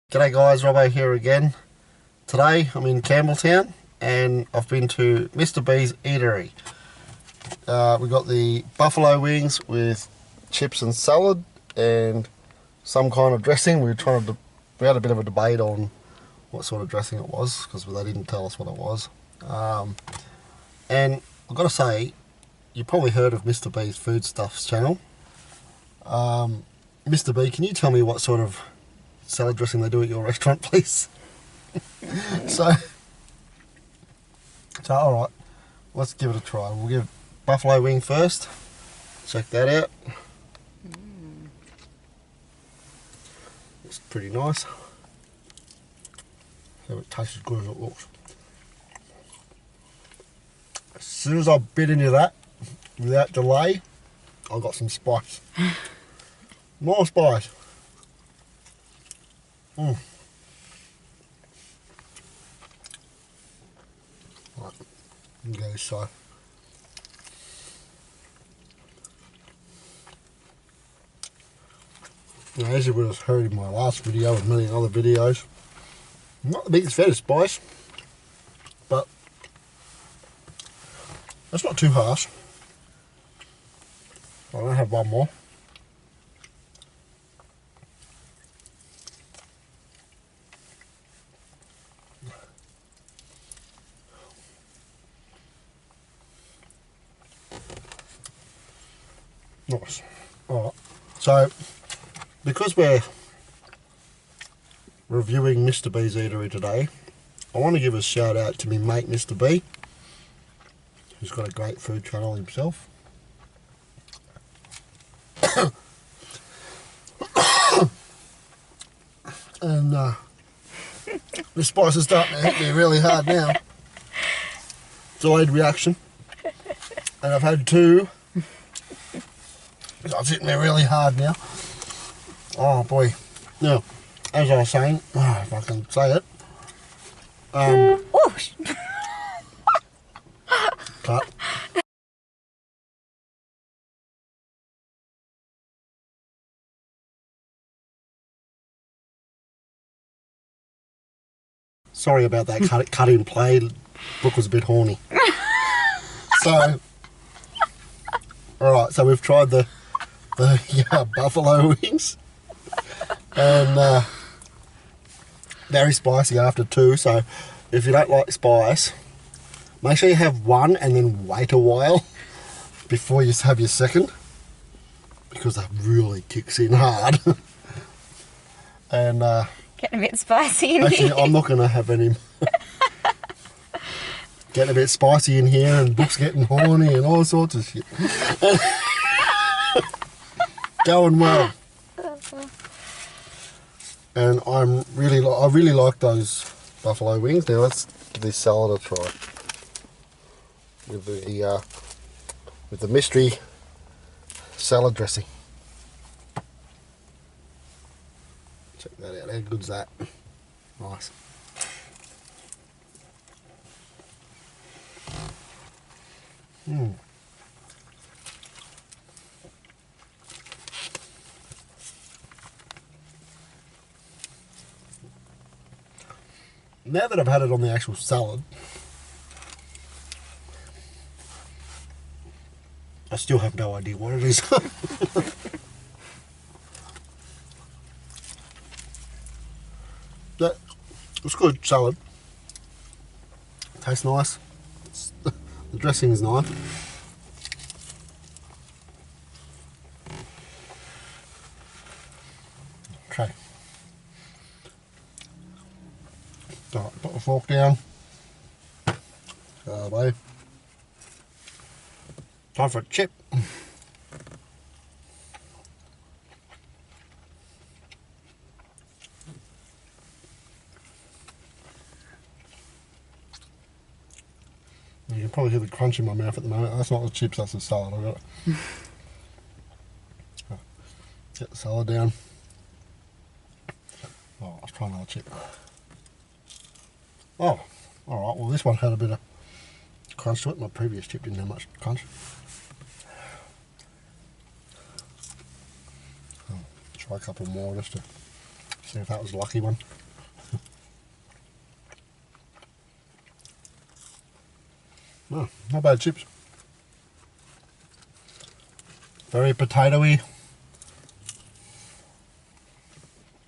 G'day guys, Robbo here again. Today I'm in Campbelltown and I've been to Mr. B's Eatery. We got the buffalo wings with chips and salad and some kind of dressing. We had a bit of a debate on what sort of dressing it was because they didn't tell us what it was. And I've got to say, you probably heard of Mr. B's Foodstuffs channel. Mr. B, can you tell me what sort of salad dressing they do at your restaurant, please? so alright, let's give it a try. We'll give buffalo wing first. Check that out. It's pretty nice. So it tastes as good as it looks. As soon as I bit into that, without delay, I got some spice. More spice. Right, go this side. Now, as you would have heard in my last video and a million other videos, I'm not the biggest fan of spice, but that's not too harsh. I'm going to have one more. Nice. Alright, so because we're reviewing Mr. B's Eatery today, I want to give a shout out to my mate Mr. B, who's got a great food channel himself. And the spice is starting to hit me really hard now. Delayed reaction. And I've had two. It's hitting me really hard now. Oh boy. Now, as I was saying, if I can say it. Cut. Sorry about that cut in play. Brooke was a bit horny. So, alright, so we've tried the buffalo wings, and very spicy after two. So if you don't like spice, make sure you have one and then wait a while before you have your second, because that really kicks in hard. And getting a bit spicy in actually, here. I'm not going to have any. Getting a bit spicy in here, and Brooke's getting horny and all sorts of shit. Going well. And I really like those buffalo wings. Now let's give this salad a try with the mystery salad dressing. Check that out. How good's that? Nice. Now that I've had it on the actual salad, I still have no idea what it is. But it's good salad. Tastes nice. The dressing is nice. Okay. Alright, put the fork down. Away. Time for a chip. You can probably hear the crunch in my mouth at the moment. That's not the chips, that's the salad. I got it. Get the salad down. Oh, let's try another chip. Oh, alright, well this one had a bit of crunch to it. My previous chip didn't have much crunch. Try a couple more just to See if that was a lucky one. No, not bad chips. Very potatoey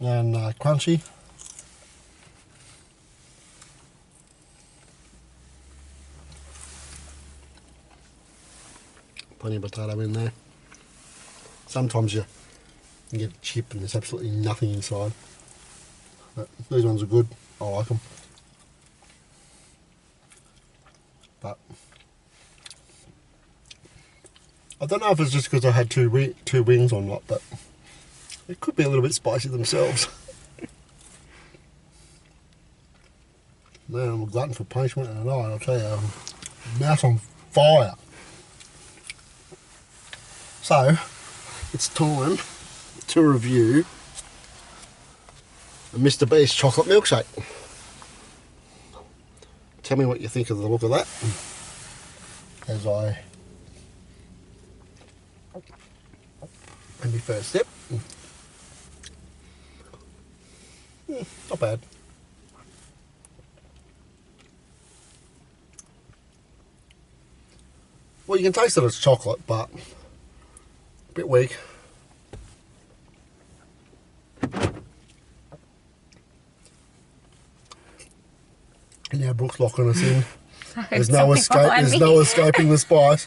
and crunchy. Plenty of potato in there. Sometimes you get a chip and there's absolutely nothing inside. But these ones are good. I like them. But I don't know if it's just because I had two wings or not, but it could be a little bit spicy themselves. Man, I'm a glutton for punishment tonight, I'll tell you. Mouth on fire. So, it's time to review a Mr. Beast chocolate milkshake. Tell me what you think of the look of that as I and my first step. Not bad. Well, you can taste that it's chocolate, but a bit weak. And now Brooke's locking us in. There's no escape. There's no escaping the spice.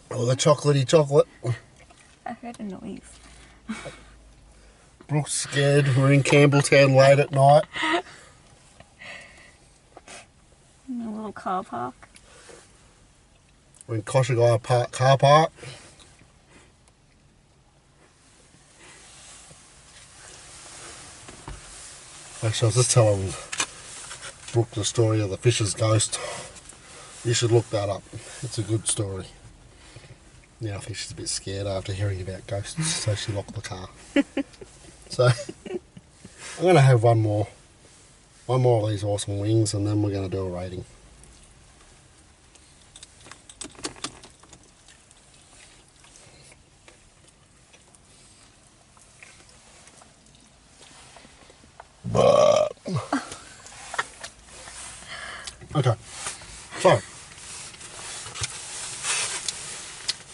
Oh, the chocolatey chocolate. I heard a noise. Brooke's scared. We're in Campbelltown late at night. In a little car park. We're in Koshigaya Park car park. Actually, I'll just tell Brooke the story of the fisher's ghost. You should look that up. It's a good story. Now I think she's a bit scared after hearing about ghosts, so she locked the car. So I'm going to have one more of these awesome wings, and then we're going to do a rating. Okay, so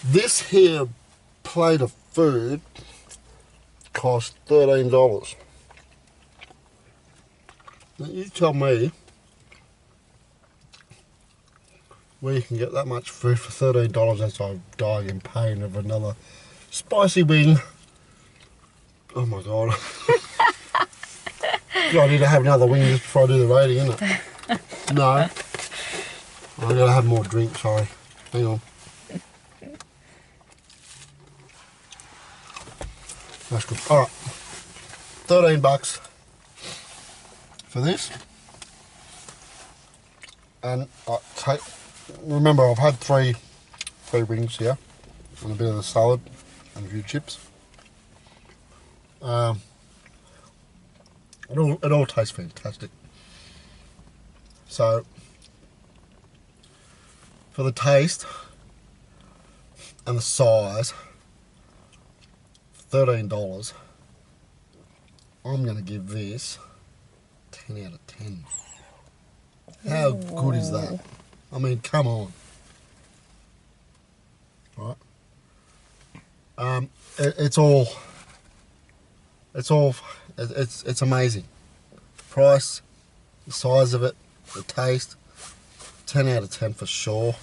this here plate of food cost $13. Now you tell me where you can get that much food for $13 as I'm dying in pain of another spicy wing. Oh my god. I need to have another wing just before I do the rating, isn't it? No. I gotta have more drink, sorry. Hang on. That's good. Alright. $13 for this. And remember I've had three wings here. And a bit of the salad and a few chips. It all tastes fantastic. So, for the taste and the size, $13, I'm going to give this 10 out of 10. How good is that? I mean, come on. Right? It's amazing. The price, the size of it, the taste, 10 out of 10 for sure.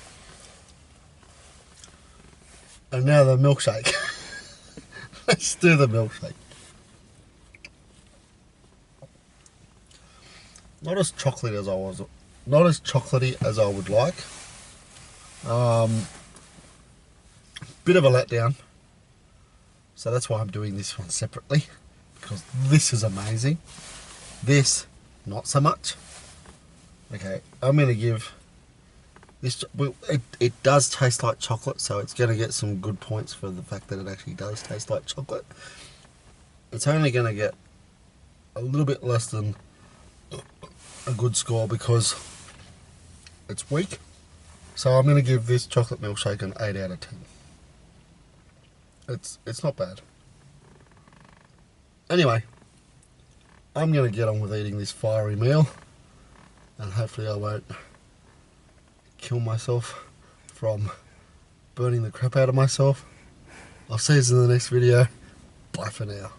And now the milkshake. Let's do the milkshake. Not as chocolatey as I would like. Bit of a letdown. So that's why I'm doing this one separately, because this is amazing. This, not so much. Okay, I'm going to give this, well, it does taste like chocolate, so it's going to get some good points for the fact that it actually does taste like chocolate. It's only going to get a little bit less than a good score because it's weak. So I'm going to give this chocolate milkshake an 8 out of 10. It's not bad. Anyway, I'm going to get on with eating this fiery meal, and hopefully I won't kill myself from burning the crap out of myself. I'll see you in the next video. Bye for now.